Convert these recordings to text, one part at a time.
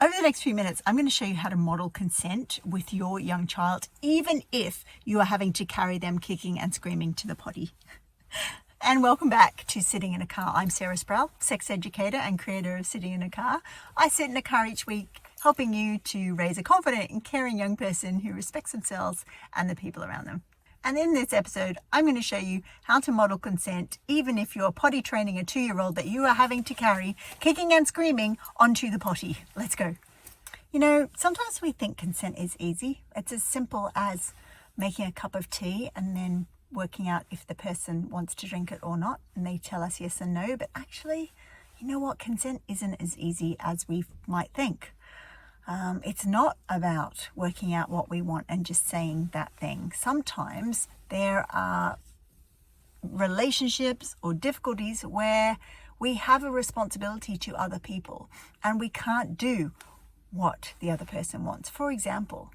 Over the next few minutes, I'm going to show you how to model consent with your young child, even if you are having to carry them kicking and screaming to the potty. And welcome back to Sitting in a Car. I'm Sarah Sproul, sex educator and creator of Sitting in a Car. I sit in a car each week, helping you to raise a confident and caring young person who respects themselves and the people around them. And in this episode, I'm going to show you how to model consent, even if you're potty training a 2-year-old that you are having to carry, kicking and screaming, onto the potty. Let's go. You know, sometimes we think consent is easy. It's as simple as making a cup of tea and then working out if the person wants to drink it or not, and they tell us yes and no. But actually, you know what? Consent isn't as easy as we might think. It's not about working out what we want and just saying that thing. Sometimes there are relationships or difficulties where we have a responsibility to other people and we can't do what the other person wants. For example,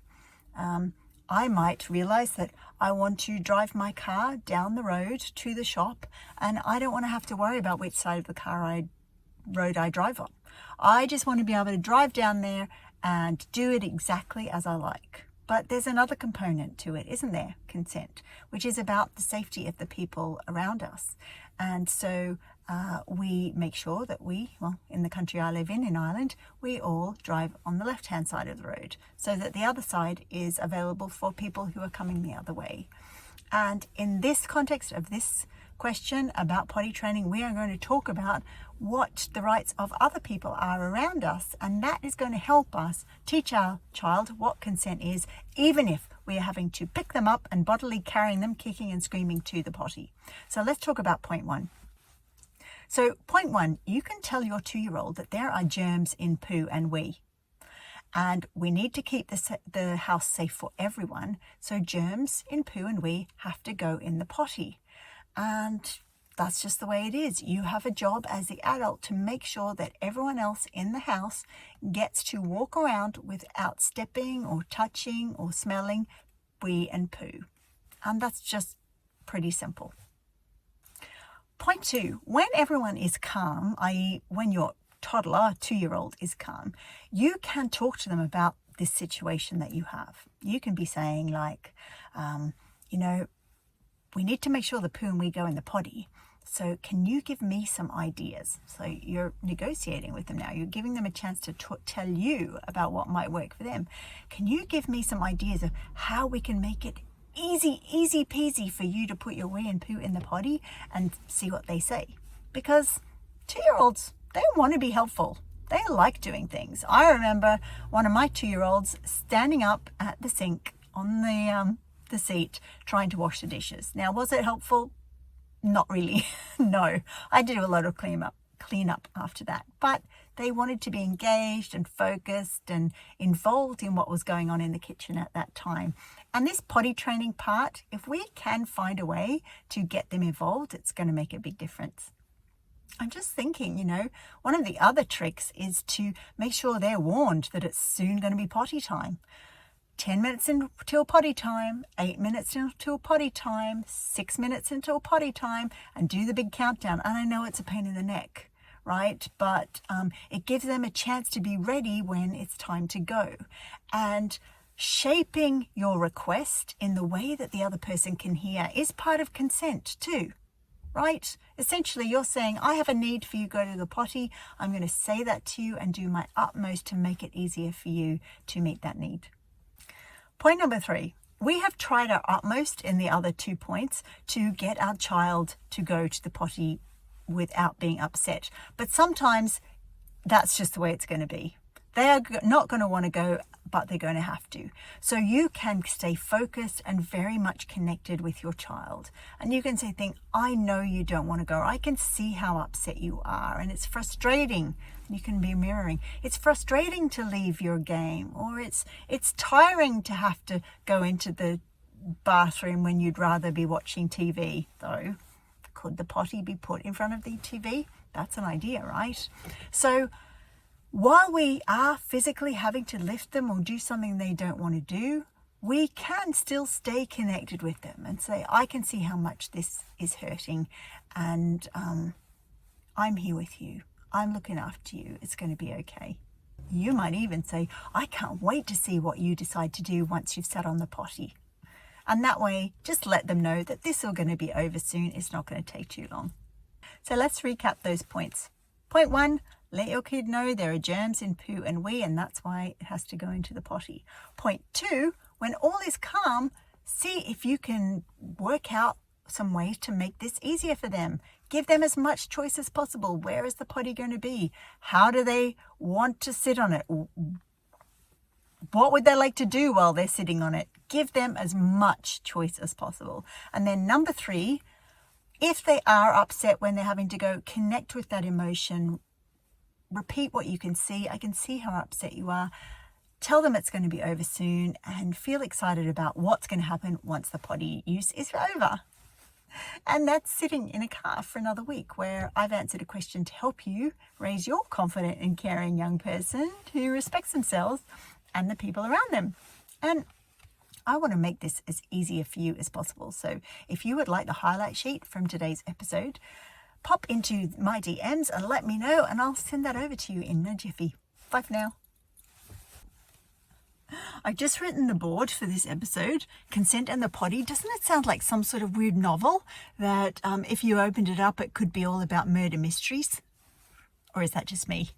I might realize that I want to drive my car down the road to the shop and I don't want to have to worry about which side of the road I drive on. I just want to be able to drive down there and do it exactly as I like. But there's another component to it, isn't there? Consent, which is about the safety of the people around us. And so we make sure that in the country I live in Ireland, we all drive on the left-hand side of the road so that the other side is available for people who are coming the other way. And in this context of this question about potty training, we are going to talk about what the rights of other people are around us, and that is going to help us teach our child what consent is, even if we are having to pick them up and bodily carrying them, kicking and screaming to the potty. So let's talk about point one. So point one, you can tell your 2-year-old that there are germs in poo and wee, and we need to keep the house safe for everyone. So germs in poo and wee have to go in the potty. And that's just the way it is. You have a job as the adult to make sure that everyone else in the house gets to walk around without stepping or touching or smelling wee and poo. And that's just pretty simple. Point two, when everyone is calm, i.e. when your toddler, 2-year-old, is calm, you can talk to them about this situation that you have. You can be saying like, we need to make sure the poo and wee go in the potty. So can you give me some ideas? So you're negotiating with them now. You're giving them a chance to tell you about what might work for them. Can you give me some ideas of how we can make it easy peasy for you to put your wee and poo in the potty, and see what they say? Because 2-year-olds, they want to be helpful. They like doing things. I remember one of my 2-year-olds standing up at the sink on the seat trying to wash the dishes. Now, was it helpful? Not really. No, I did a lot of clean up after that, but they wanted to be engaged and focused and involved in what was going on in the kitchen at that time. And this potty training part, if we can find a way to get them involved, it's going to make a big difference. I'm just thinking, one of the other tricks is to make sure they're warned that it's soon going to be potty time. 10 minutes until potty time, 8 minutes until potty time, 6 minutes until potty time, and do the big countdown. And I know it's a pain in the neck, right? But it gives them a chance to be ready when it's time to go. And shaping your request in the way that the other person can hear is part of consent too, right? Essentially, you're saying, I have a need for you to go to the potty. I'm going to say that to you and do my utmost to make it easier for you to meet that need. Point number 3, we have tried our utmost in the other 2 points to get our child to go to the potty without being upset. But sometimes that's just the way it's going to be. They are not going to want to go, but they're going to have to. So you can stay focused and very much connected with your child. And you can say things, I know you don't want to go. I can see how upset you are. And it's frustrating. You can be mirroring. It's frustrating to leave your game, or it's tiring to have to go into the bathroom when you'd rather be watching TV. Though, could the potty be put in front of the TV? That's an idea, right? So while we are physically having to lift them or do something they don't want to do, we can still stay connected with them and say, I can see how much this is hurting, and I'm here with you. I'm looking after you. It's going to be okay. You might even say, I can't wait to see what you decide to do once you've sat on the potty. And that way, just let them know that this is going to be over soon. It's not going to take too long. So let's recap those points. Point 1, let your kid know there are germs in poo and wee, and that's why it has to go into the potty. Point 2, when all is calm, see if you can work out some ways to make this easier for them. Give them as much choice as possible. Where is the potty going to be? How do they want to sit on it? What would they like to do while they're sitting on it? Give them as much choice as possible. And then number 3, if they are upset when they're having to go, connect with that emotion. Repeat what you can see. I can see how upset you are. Tell them it's going to be over soon and feel excited about what's going to happen once the potty use is over. And that's sitting in a car for another week, where I've answered a question to help you raise your confident and caring young person who respects themselves and the people around them. And I want to make this as easy for you as possible. So if you would like the highlight sheet from today's episode, pop into my DMs and let me know, and I'll send that over to you in a jiffy. Bye for now. I've just written the board for this episode, Consent and the Potty. Doesn't it sound like some sort of weird novel that if you opened it up, it could be all about murder mysteries? Or is that just me?